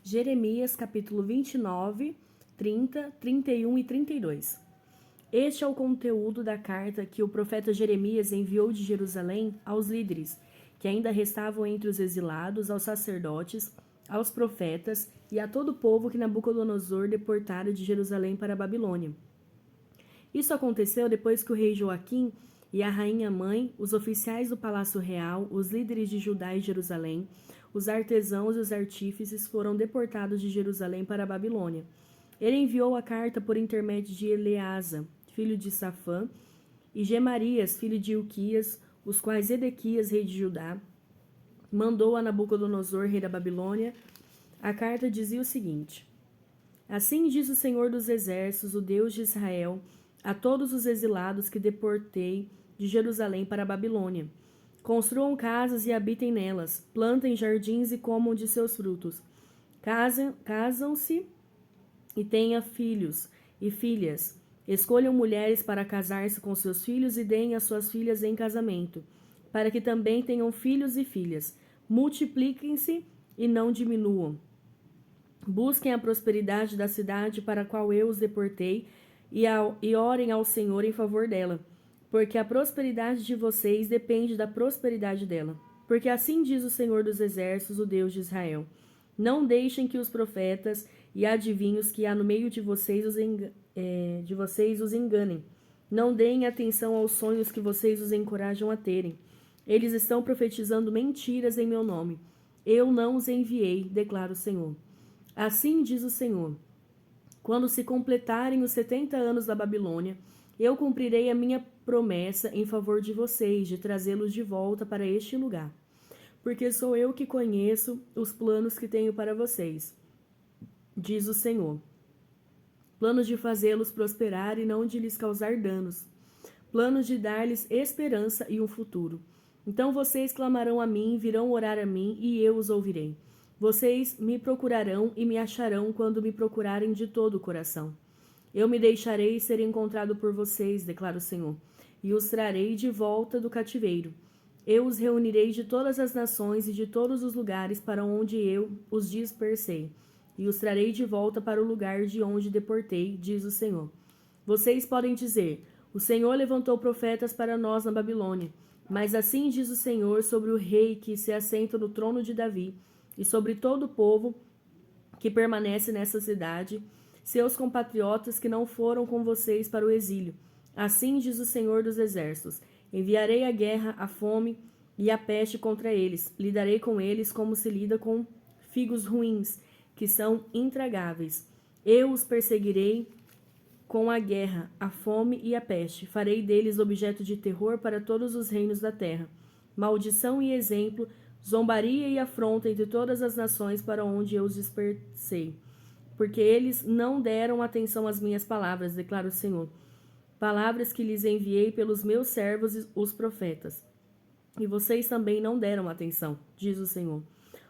Jeremias, capítulo 29, 30, 31 e 32. Este é o conteúdo da carta que o profeta Jeremias enviou de Jerusalém aos líderes, que ainda restavam entre os exilados, aos sacerdotes, aos profetas e a todo o povo que Nabucodonosor deportara de Jerusalém para a Babilônia. Isso aconteceu depois que o rei Joaquim e a rainha mãe, os oficiais do palácio real, os líderes de Judá e Jerusalém, os artesãos e os artífices foram deportados de Jerusalém para a Babilônia. Ele enviou a carta por intermédio de Eleasa, filho de Safã, e Gemarias, filho de Ilquias, os quais Edequias, rei de Judá, mandou a Nabucodonosor, rei da Babilônia. A carta dizia o seguinte: Assim diz o Senhor dos Exércitos, o Deus de Israel, a todos os exilados que deportei de Jerusalém para a Babilônia. Construam casas e habitem nelas, plantem jardins e comam de seus frutos. Casam-se e tenham filhos e filhas. Escolham mulheres para casar-se com seus filhos e deem as suas filhas em casamento, para que também tenham filhos e filhas. Multipliquem-se e não diminuam. Busquem a prosperidade da cidade para a qual eu os deportei e orem ao Senhor em favor dela, porque a prosperidade de vocês depende da prosperidade dela. Porque assim diz o Senhor dos Exércitos, o Deus de Israel: Não deixem que os profetas e adivinhos que há no meio de vocês os enganem. Não deem atenção aos sonhos que vocês os encorajam a terem. Eles estão profetizando mentiras em meu nome. Eu não os enviei, declara o Senhor. Assim diz o Senhor: Quando se completarem os 70 anos da Babilônia, eu cumprirei a minha promessa em favor de vocês, de trazê-los de volta para este lugar. Porque sou eu que conheço os planos que tenho para vocês, diz o Senhor. Planos de fazê-los prosperar e não de lhes causar danos. Planos de dar-lhes esperança e um futuro. Então vocês clamarão a mim, virão orar a mim, e eu os ouvirei. Vocês me procurarão e me acharão quando me procurarem de todo o coração. Eu me deixarei ser encontrado por vocês, declara o Senhor, e os trarei de volta do cativeiro. Eu os reunirei de todas as nações e de todos os lugares para onde eu os dispersei, e os trarei de volta para o lugar de onde deportei, diz o Senhor. Vocês podem dizer: O Senhor levantou profetas para nós na Babilônia. Mas assim diz o Senhor sobre o rei que se assenta no trono de Davi, e sobre todo o povo que permanece nessa cidade, seus compatriotas que não foram com vocês para o exílio. Assim diz o Senhor dos Exércitos: Enviarei a guerra, a fome e a peste contra eles. Lidarei com eles como se lida com figos ruins, que são intragáveis. Eu os perseguirei com a guerra, a fome e a peste. Farei deles objeto de terror para todos os reinos da terra. Maldição e exemplo, zombaria e afronta entre todas as nações para onde eu os dispersei. Porque eles não deram atenção às minhas palavras, declara o Senhor. Palavras que lhes enviei pelos meus servos, os profetas. E vocês também não deram atenção, diz o Senhor.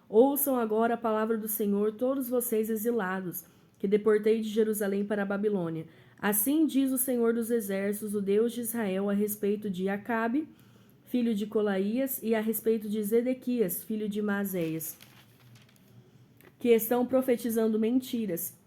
Ouçam agora a palavra do Senhor, todos vocês exilados, que deportei de Jerusalém para a Babilônia. Assim diz o Senhor dos Exércitos, o Deus de Israel, a respeito de Acabe, filho de Colaías, e a respeito de Zedequias, filho de Maazéias, que estão profetizando mentiras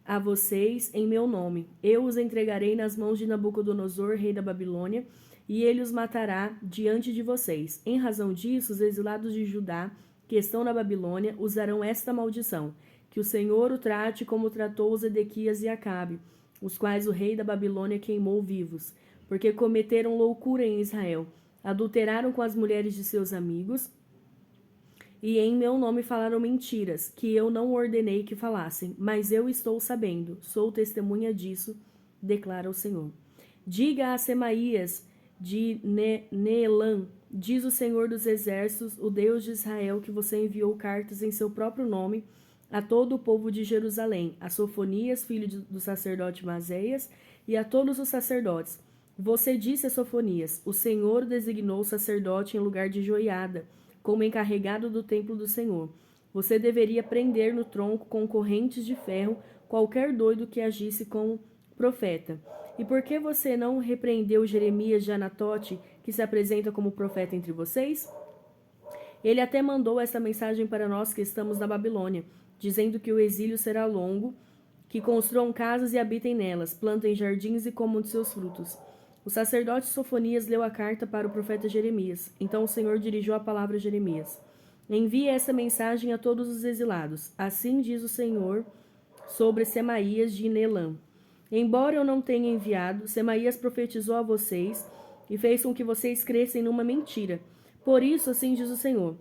a vocês em meu nome. Eu os entregarei nas mãos de Nabucodonosor, rei da Babilônia, e ele os matará diante de vocês. Em razão disso, os exilados de Judá, que estão na Babilônia, usarão esta maldição: que o Senhor o trate como tratou os Edequias e Acabe, os quais o rei da Babilônia queimou vivos, porque cometeram loucura em Israel, adulteraram com as mulheres de seus amigos, e em meu nome falaram mentiras, que eu não ordenei que falassem, mas eu estou sabendo, sou testemunha disso, declara o Senhor. Diga a Semaías de Neelã, diz o Senhor dos Exércitos, o Deus de Israel, que você enviou cartas em seu próprio nome a todo o povo de Jerusalém, a Sofonias, filho do sacerdote Maazéias, e a todos os sacerdotes. Você disse a Sofonias: O Senhor designou o sacerdote em lugar de Joiada, como encarregado do templo do Senhor. Você deveria prender no tronco com correntes de ferro qualquer doido que agisse como profeta. E por que você não repreendeu Jeremias de Anatote, que se apresenta como profeta entre vocês? Ele até mandou esta mensagem para nós que estamos na Babilônia, dizendo que o exílio será longo, que construam casas e habitem nelas, plantem jardins e comam de seus frutos. O sacerdote Sofonias leu a carta para o profeta Jeremias. Então o Senhor dirigiu a palavra a Jeremias. Envie essa mensagem a todos os exilados. Assim diz o Senhor sobre Semaías de Neelã. Embora eu não tenha enviado, Semaías profetizou a vocês e fez com que vocês crescem numa mentira. Por isso, assim diz o Senhor,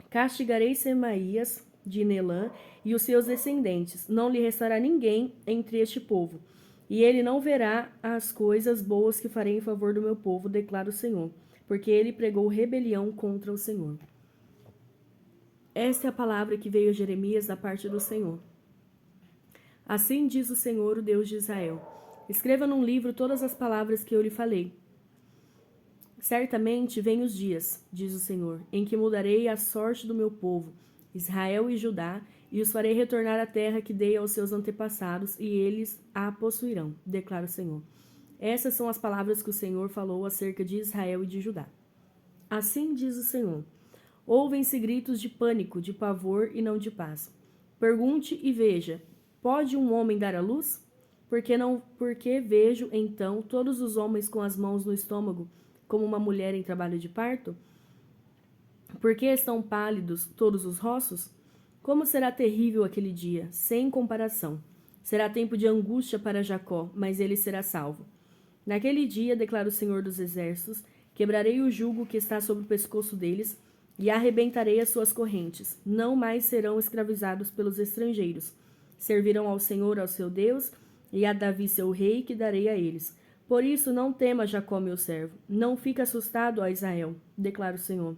castigarei Semaías de Neelã e os seus descendentes. Não lhe restará ninguém entre este povo. E ele não verá as coisas boas que farei em favor do meu povo, declara o Senhor, porque ele pregou rebelião contra o Senhor. Esta é a palavra que veio a Jeremias da parte do Senhor. Assim diz o Senhor, o Deus de Israel. Escreva num livro todas as palavras que eu lhe falei. Certamente vêm os dias, diz o Senhor, em que mudarei a sorte do meu povo, Israel e Judá, e os farei retornar à terra que dei aos seus antepassados, e eles a possuirão, declara o Senhor. Essas são as palavras que o Senhor falou acerca de Israel e de Judá. Assim diz o Senhor. Ouvem-se gritos de pânico, de pavor e não de paz. Pergunte e veja, pode um homem dar à luz? Porque vejo, então, todos os homens com as mãos no estômago, como uma mulher em trabalho de parto? Por que estão pálidos todos os rostos? Como será terrível aquele dia, sem comparação. Será tempo de angústia para Jacó, mas ele será salvo. Naquele dia, declara o Senhor dos Exércitos, quebrarei o jugo que está sobre o pescoço deles e arrebentarei as suas correntes. Não mais serão escravizados pelos estrangeiros. Servirão ao Senhor, ao seu Deus, e a Davi, seu rei, que darei a eles. Por isso, não tema, Jacó, meu servo. Não fique assustado, ó Israel, declara o Senhor.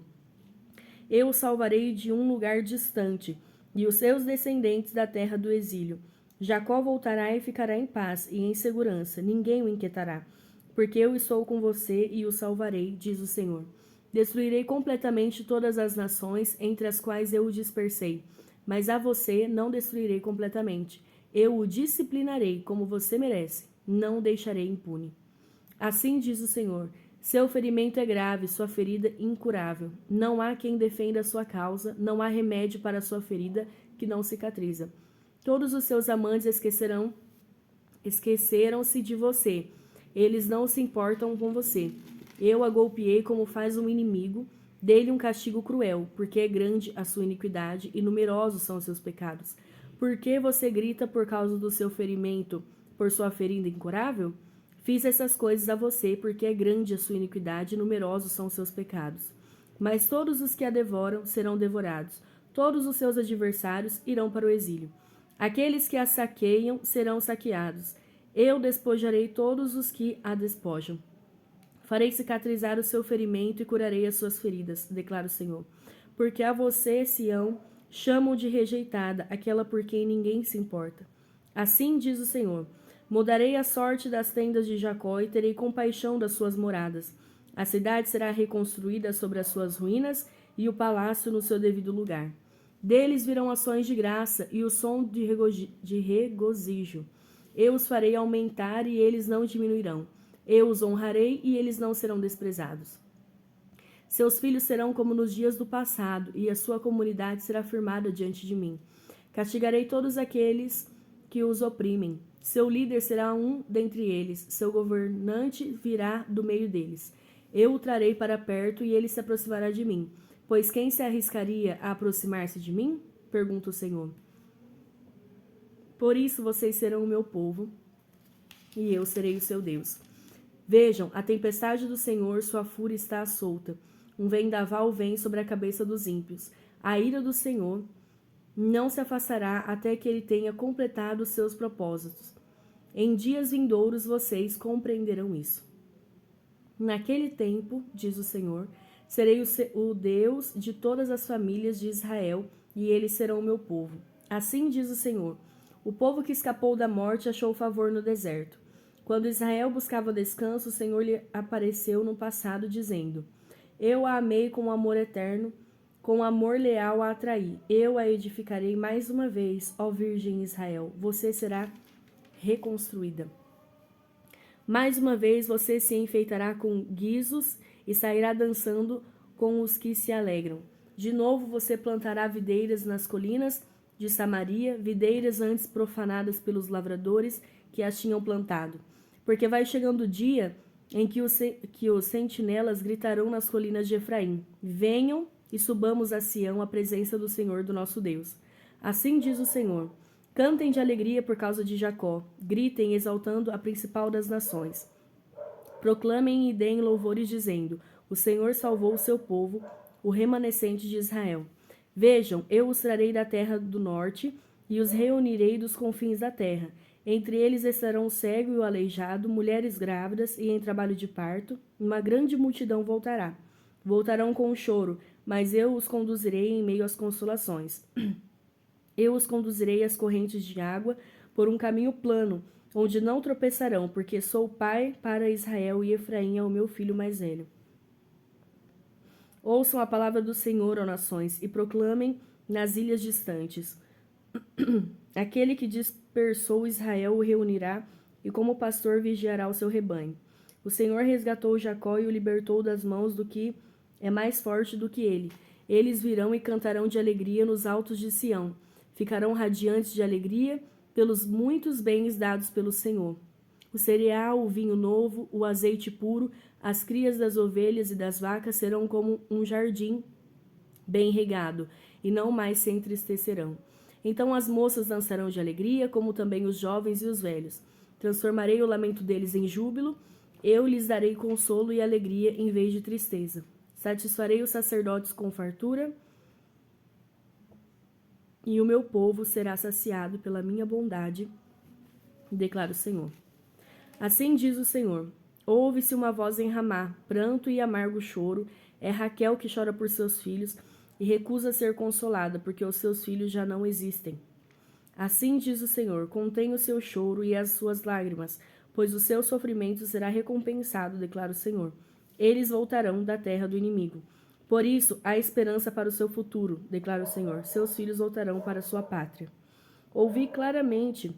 Eu o salvarei de um lugar distante, e os seus descendentes da terra do exílio. Jacó voltará e ficará em paz e em segurança, ninguém o inquietará, porque eu estou com você e o salvarei, diz o Senhor. Destruirei completamente todas as nações entre as quais eu o dispersei, mas a você não destruirei completamente. Eu o disciplinarei como você merece, não o deixarei impune. Assim diz o Senhor, seu ferimento é grave, sua ferida incurável. Não há quem defenda a sua causa, não há remédio para a sua ferida que não cicatriza. Todos os seus amantes esqueceram-se de você. Eles não se importam com você. Eu a golpeei como faz um inimigo, dei-lhe um castigo cruel, porque é grande a sua iniquidade e numerosos são os seus pecados. Por que você grita por causa do seu ferimento, por sua ferida incurável? Fiz essas coisas a você, porque é grande a sua iniquidade e numerosos são os seus pecados. Mas todos os que a devoram serão devorados, todos os seus adversários irão para o exílio. Aqueles que a saqueiam serão saqueados. Eu despojarei todos os que a despojam. Farei cicatrizar o seu ferimento e curarei as suas feridas, declara o Senhor. Porque a você, Sião, chamam de rejeitada, aquela por quem ninguém se importa. Assim diz o Senhor. Mudarei a sorte das tendas de Jacó e terei compaixão das suas moradas. A cidade será reconstruída sobre as suas ruínas e o palácio no seu devido lugar. Deles virão ações de graça e o som de regozijo. Eu os farei aumentar e eles não diminuirão. Eu os honrarei e eles não serão desprezados. Seus filhos serão como nos dias do passado e a sua comunidade será firmada diante de mim. Castigarei todos aqueles que os oprimem. Seu líder será um dentre eles, seu governante virá do meio deles. Eu o trarei para perto e ele se aproximará de mim. Pois quem se arriscaria a aproximar-se de mim? Pergunta o Senhor. Por isso vocês serão o meu povo e eu serei o seu Deus. Vejam, a tempestade do Senhor, sua fúria está solta. Um vendaval vem sobre a cabeça dos ímpios. A ira do Senhor não se afastará até que ele tenha completado os seus propósitos. Em dias vindouros vocês compreenderão isso. Naquele tempo, diz o Senhor, serei o Deus de todas as famílias de Israel, e eles serão o meu povo. Assim diz o Senhor, o povo que escapou da morte achou favor no deserto. Quando Israel buscava descanso, o Senhor lhe apareceu no passado, dizendo, eu a amei com amor eterno, com amor leal a atraí. Eu a edificarei mais uma vez, ó Virgem Israel. Você será reconstruída. Mais uma vez você se enfeitará com guizos e sairá dançando com os que se alegram. De novo você plantará videiras nas colinas de Samaria, videiras antes profanadas pelos lavradores que as tinham plantado. Porque vai chegando o dia em que os sentinelas gritarão nas colinas de Efraim: venham e subamos a Sião, à presença do Senhor, do nosso Deus. Assim diz o Senhor: cantem de alegria por causa de Jacó, gritem exaltando a principal das nações. Proclamem e deem louvores dizendo: o Senhor salvou o seu povo, o remanescente de Israel. Vejam, eu os trarei da terra do norte e os reunirei dos confins da terra. Entre eles estarão o cego e o aleijado, mulheres grávidas e em trabalho de parto. Uma grande multidão voltará. Voltarão com choro, mas eu os conduzirei em meio às consolações. Eu os conduzirei às correntes de água por um caminho plano, onde não tropeçarão, porque sou pai para Israel e Efraim é o meu filho mais velho. Ouçam a palavra do Senhor, ó nações, e proclamem nas ilhas distantes. Aquele que dispersou Israel o reunirá, e como pastor vigiará o seu rebanho. O Senhor resgatou Jacó e o libertou das mãos do que é mais forte do que ele. Eles virão e cantarão de alegria nos altos de Sião. Ficarão radiantes de alegria pelos muitos bens dados pelo Senhor. O cereal, o vinho novo, o azeite puro, as crias das ovelhas e das vacas serão como um jardim bem regado, e não mais se entristecerão. Então as moças dançarão de alegria, como também os jovens e os velhos. Transformarei o lamento deles em júbilo, eu lhes darei consolo e alegria em vez de tristeza. Satisfarei os sacerdotes com fartura, e o meu povo será saciado pela minha bondade, declara o Senhor. Assim diz o Senhor: ouve-se uma voz em Ramá, pranto e amargo choro, é Raquel que chora por seus filhos e recusa ser consolada, porque os seus filhos já não existem. Assim diz o Senhor: contém o seu choro e as suas lágrimas, pois o seu sofrimento será recompensado, declara o Senhor. Eles voltarão da terra do inimigo. Por isso, há esperança para o seu futuro, declara o Senhor. Seus filhos voltarão para sua pátria. Ouvi claramente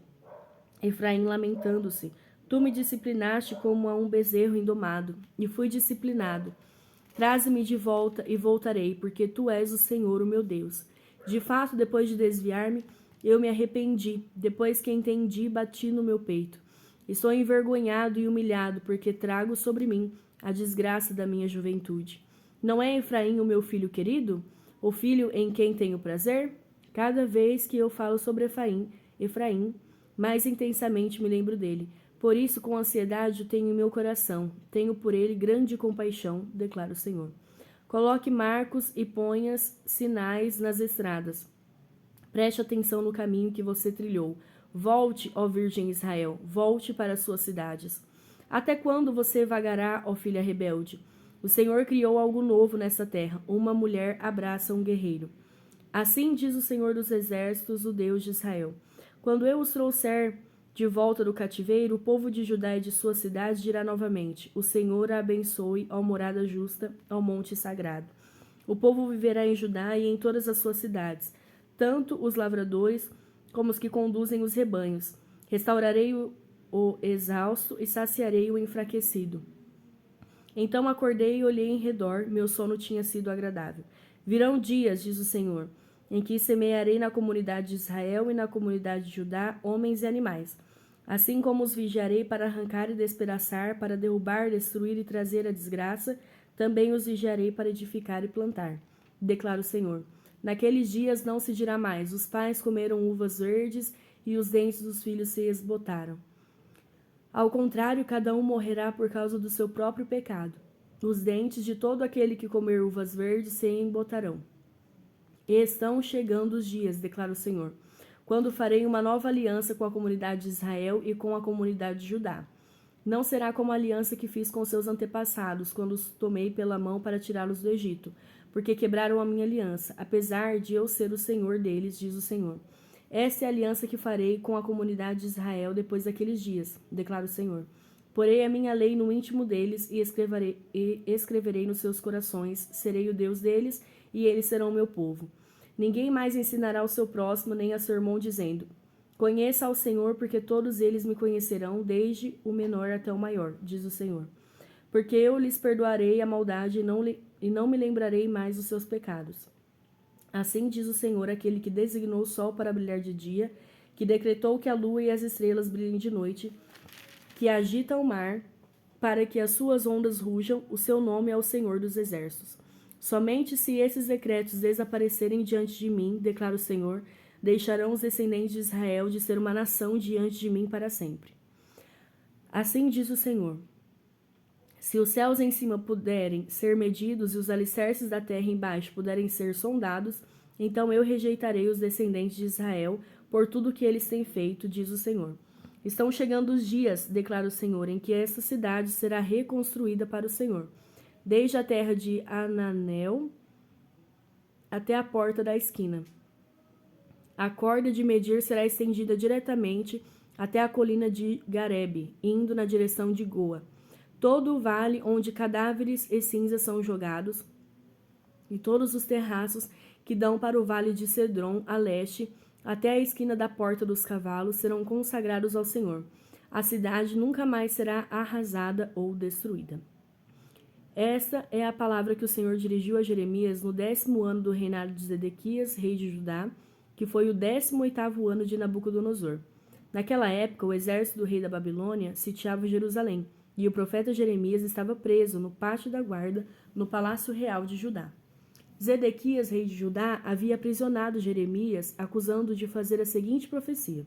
Efraim lamentando-se. Tu me disciplinaste como a um bezerro indomado, e fui disciplinado. Traze-me de volta e voltarei, porque tu és o Senhor, o meu Deus. De fato, depois de desviar-me, eu me arrependi. Depois que entendi, bati no meu peito. Estou envergonhado e humilhado, porque trago sobre mim a desgraça da minha juventude. Não é Efraim o meu filho querido? O filho em quem tenho prazer? Cada vez que eu falo sobre Efraim, mais intensamente me lembro dele. Por isso, com ansiedade, o tenho em meu coração. Tenho por ele grande compaixão, declara o Senhor. Coloque marcos e ponha sinais nas estradas. Preste atenção no caminho que você trilhou. Volte, ó Virgem Israel, volte para as suas cidades. Até quando você vagará, ó filha rebelde? O Senhor criou algo novo nessa terra. Uma mulher abraça um guerreiro. Assim diz o Senhor dos Exércitos, o Deus de Israel. Quando eu os trouxer de volta do cativeiro, o povo de Judá e de suas cidades dirá novamente: o Senhor a abençoe, ó morada justa, ao monte sagrado. O povo viverá em Judá e em todas as suas cidades, tanto os lavradores como os que conduzem os rebanhos. Restaurarei o exausto e saciarei o enfraquecido. Então acordei e olhei em redor, meu sono tinha sido agradável. Virão dias, diz o Senhor, em que semearei na comunidade de Israel e na comunidade de Judá homens e animais. Assim como os vigiarei para arrancar e despedaçar, para derrubar, destruir e trazer a desgraça, também os vigiarei para edificar e plantar, declara o Senhor. Naqueles dias não se dirá mais: os pais comeram uvas verdes e os dentes dos filhos se esbotaram. Ao contrário, cada um morrerá por causa do seu próprio pecado. Os dentes de todo aquele que comer uvas verdes se embotarão. E estão chegando os dias, declara o Senhor, quando farei uma nova aliança com a comunidade de Israel e com a comunidade de Judá. Não será como a aliança que fiz com seus antepassados, quando os tomei pela mão para tirá-los do Egito, porque quebraram a minha aliança, apesar de eu ser o Senhor deles, diz o Senhor. Essa é a aliança que farei com a comunidade de Israel depois daqueles dias, declara o Senhor. Porei a minha lei no íntimo deles e escreverei nos seus corações, serei o Deus deles e eles serão meu povo. Ninguém mais ensinará ao seu próximo nem a seu irmão, dizendo: conheça ao Senhor, porque todos eles me conhecerão, desde o menor até o maior, diz o Senhor. Porque eu lhes perdoarei a maldade e não me lembrarei mais dos seus pecados. Assim diz o Senhor, aquele que designou o sol para brilhar de dia, que decretou que a lua e as estrelas brilhem de noite, que agita o mar para que as suas ondas rujam, o seu nome é o Senhor dos Exércitos. Somente se esses decretos desaparecerem diante de mim, declara o Senhor, deixarão os descendentes de Israel de ser uma nação diante de mim para sempre. Assim diz o Senhor: se os céus em cima puderem ser medidos e os alicerces da terra embaixo puderem ser sondados, então eu rejeitarei os descendentes de Israel por tudo que eles têm feito, diz o Senhor. Estão chegando os dias, declara o Senhor, em que esta cidade será reconstruída para o Senhor, desde a terra de Ananel até a porta da esquina. A corda de medir será estendida diretamente até a colina de Garebe, indo na direção de Goa. Todo o vale onde cadáveres e cinzas são jogados, e todos os terraços que dão para o vale de Cedron, a leste, até a esquina da Porta dos Cavalos, serão consagrados ao Senhor. A cidade nunca mais será arrasada ou destruída. Esta é a palavra que o Senhor dirigiu a Jeremias no 10º ano do reinado de Zedequias, rei de Judá, que foi o 18º ano de Nabucodonosor. Naquela época, o exército do rei da Babilônia sitiava Jerusalém, e o profeta Jeremias estava preso no pátio da guarda, no palácio real de Judá. Zedequias, rei de Judá, havia aprisionado Jeremias, acusando-o de fazer a seguinte profecia: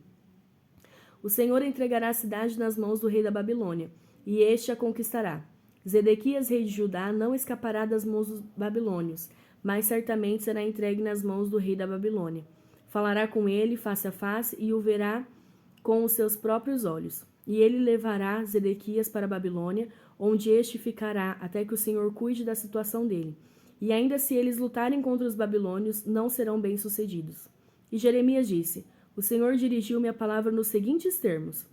o Senhor entregará a cidade nas mãos do rei da Babilônia, e este a conquistará. Zedequias, rei de Judá, não escapará das mãos dos babilônios, mas certamente será entregue nas mãos do rei da Babilônia. Falará com ele face a face e o verá com os seus próprios olhos. E ele levará Zedequias para a Babilônia, onde este ficará até que o Senhor cuide da situação dele. E ainda se eles lutarem contra os babilônios, não serão bem-sucedidos. E Jeremias disse: o Senhor dirigiu-me a palavra nos seguintes termos: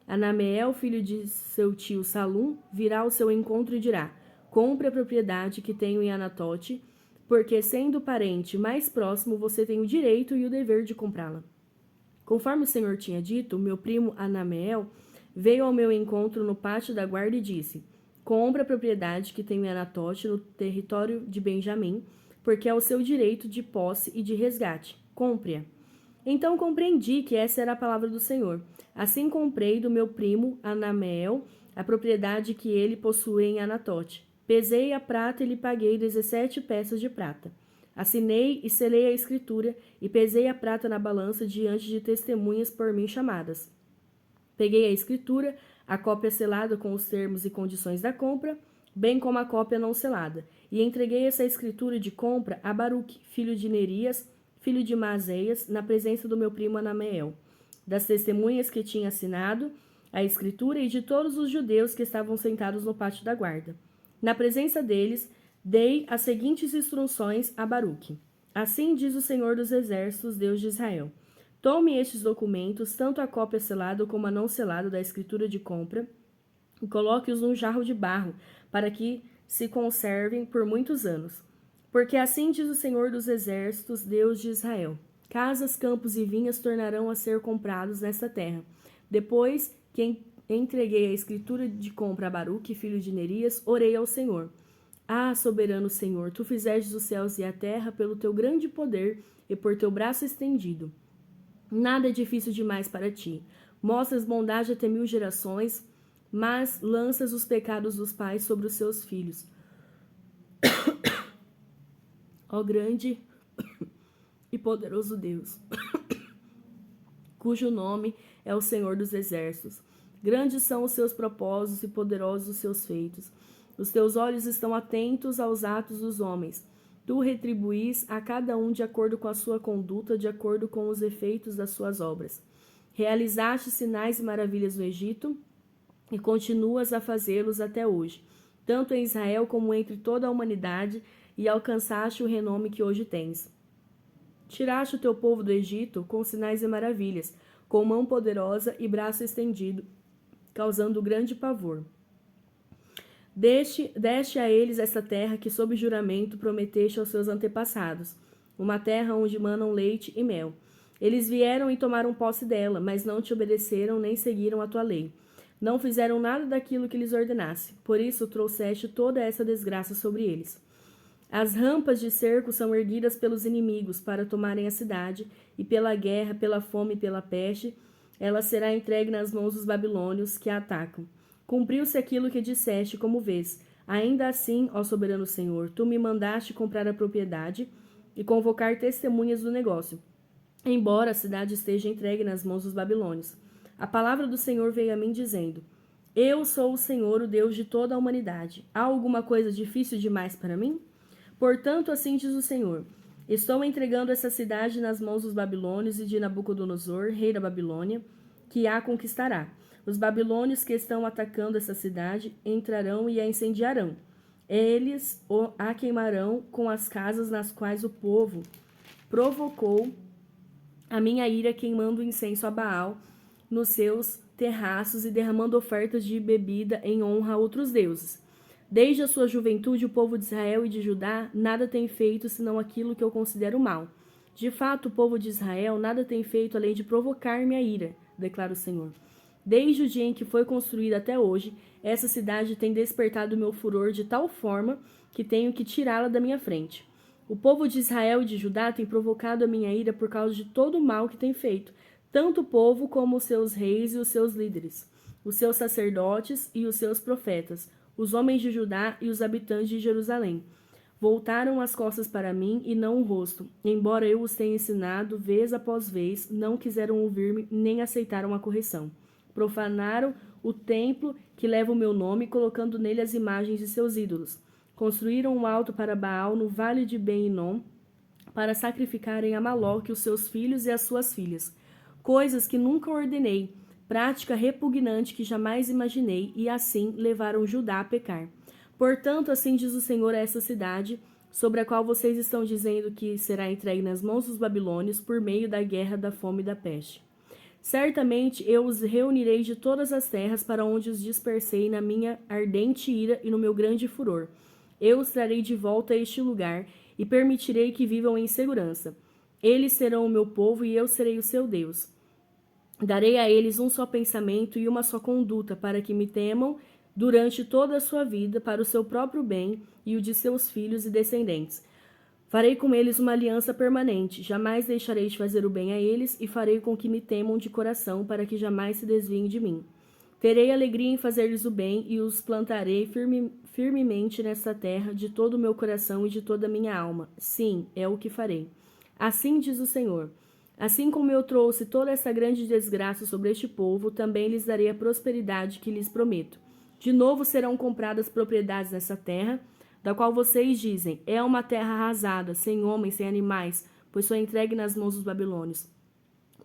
Anameel, filho de seu tio Salum, virá ao seu encontro e dirá: compre a propriedade que tenho em Anatote, porque sendo o parente mais próximo, você tem o direito e o dever de comprá-la. Conforme o Senhor tinha dito, meu primo Anameel veio ao meu encontro no pátio da guarda e disse: compre a propriedade que tenho em Anatote, no território de Benjamim, porque é o seu direito de posse e de resgate. Compre-a. Então compreendi que essa era a palavra do Senhor. Assim comprei do meu primo Anameel a propriedade que ele possuía em Anatote. Pesei a prata e lhe paguei 17 peças de prata. Assinei e selei a escritura e pesei a prata na balança diante de testemunhas por mim chamadas. Peguei a escritura, a cópia selada com os termos e condições da compra, bem como a cópia não selada, e entreguei essa escritura de compra a Baruque, filho de Nerias, filho de Maazéias, na presença do meu primo Anameel, das testemunhas que tinha assinado a escritura e de todos os judeus que estavam sentados no pátio da guarda. Na presença deles, dei as seguintes instruções a Baruque. Assim diz o Senhor dos Exércitos, Deus de Israel: tome estes documentos, tanto a cópia selada como a não selada da escritura de compra, e coloque-os num jarro de barro, para que se conservem por muitos anos. Porque assim diz o Senhor dos Exércitos, Deus de Israel: casas, campos e vinhas tornarão a ser comprados nesta terra. Depois que entreguei a escritura de compra a Baruque, filho de Nerias, orei ao Senhor: ah, soberano Senhor, tu fizestes os céus e a terra pelo teu grande poder e por teu braço estendido. Nada é difícil demais para ti. Mostras bondade até 1000 gerações, mas lanças os pecados dos pais sobre os seus filhos. Ó grande e poderoso Deus, cujo nome é o Senhor dos Exércitos. Grandes são os seus propósitos e poderosos os seus feitos. Os teus olhos estão atentos aos atos dos homens. Tu retribuís a cada um de acordo com a sua conduta, de acordo com os efeitos das suas obras. Realizaste sinais e maravilhas no Egito e continuas a fazê-los até hoje, tanto em Israel como entre toda a humanidade, e alcançaste o renome que hoje tens. Tiraste o teu povo do Egito com sinais e maravilhas, com mão poderosa e braço estendido, causando grande pavor. Deste a eles esta terra que, sob juramento, prometeste aos seus antepassados, uma terra onde manam leite e mel. Eles vieram e tomaram posse dela, mas não te obedeceram nem seguiram a tua lei. Não fizeram nada daquilo que lhes ordenasse, por isso trouxeste toda essa desgraça sobre eles. As rampas de cerco são erguidas pelos inimigos para tomarem a cidade, e pela guerra, pela fome e pela peste, ela será entregue nas mãos dos babilônios que a atacam. Cumpriu-se aquilo que disseste, como vês. Ainda assim, ó soberano Senhor, tu me mandaste comprar a propriedade e convocar testemunhas do negócio, embora a cidade esteja entregue nas mãos dos babilônios. A palavra do Senhor veio a mim dizendo: Eu sou o Senhor, o Deus de toda a humanidade. Há alguma coisa difícil demais para mim? Portanto, assim diz o Senhor: Estou entregando essa cidade nas mãos dos babilônios e de Nabucodonosor, rei da Babilônia, que a conquistará. Os babilônios que estão atacando essa cidade entrarão e a incendiarão. Eles a queimarão com as casas nas quais o povo provocou a minha ira, queimando incenso a Baal nos seus terraços e derramando ofertas de bebida em honra a outros deuses. Desde a sua juventude, o povo de Israel e de Judá nada tem feito senão aquilo que eu considero mal. De fato, o povo de Israel nada tem feito além de provocar minha ira, declara o Senhor. Desde o dia em que foi construída até hoje, essa cidade tem despertado meu furor de tal forma que tenho que tirá-la da minha frente. O povo de Israel e de Judá tem provocado a minha ira por causa de todo o mal que tem feito, tanto o povo como os seus reis e os seus líderes, os seus sacerdotes e os seus profetas, os homens de Judá e os habitantes de Jerusalém. Voltaram as costas para mim e não o rosto. Embora eu os tenha ensinado vez após vez, não quiseram ouvir-me nem aceitaram a correção. Profanaram o templo que leva o meu nome, colocando nele as imagens de seus ídolos. Construíram um alto para Baal no vale de Ben-Hinom, para sacrificarem a Maloque os seus filhos e as suas filhas. Coisas que nunca ordenei, prática repugnante que jamais imaginei, e assim levaram Judá a pecar. Portanto, assim diz o Senhor a essa cidade, sobre a qual vocês estão dizendo que será entregue nas mãos dos babilônios por meio da guerra, da fome e da peste. Certamente eu os reunirei de todas as terras para onde os dispersei na minha ardente ira e no meu grande furor. Eu os trarei de volta a este lugar e permitirei que vivam em segurança. Eles serão o meu povo e eu serei o seu Deus. Darei a eles um só pensamento e uma só conduta, para que me temam durante toda a sua vida, para o seu próprio bem e o de seus filhos e descendentes. Farei com eles uma aliança permanente, jamais deixarei de fazer o bem a eles, e farei com que me temam de coração, para que jamais se desviem de mim. Terei alegria em fazer-lhes o bem, e os plantarei firmemente nesta terra, de todo o meu coração e de toda a minha alma. Sim, é o que farei. Assim diz o Senhor. Assim como eu trouxe toda essa grande desgraça sobre este povo, também lhes darei a prosperidade que lhes prometo. De novo serão compradas propriedades nessa terra, da qual vocês dizem, é uma terra arrasada, sem homens, sem animais, pois foi entregue nas mãos dos babilônios.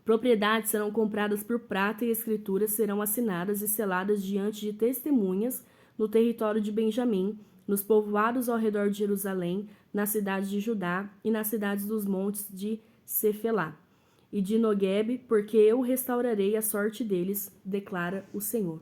Propriedades serão compradas por prata e escrituras serão assinadas e seladas diante de testemunhas no território de Benjamim, nos povoados ao redor de Jerusalém, na cidade de Judá e nas cidades dos montes de Cefelá e de Noguebe, porque eu restaurarei a sorte deles, declara o Senhor.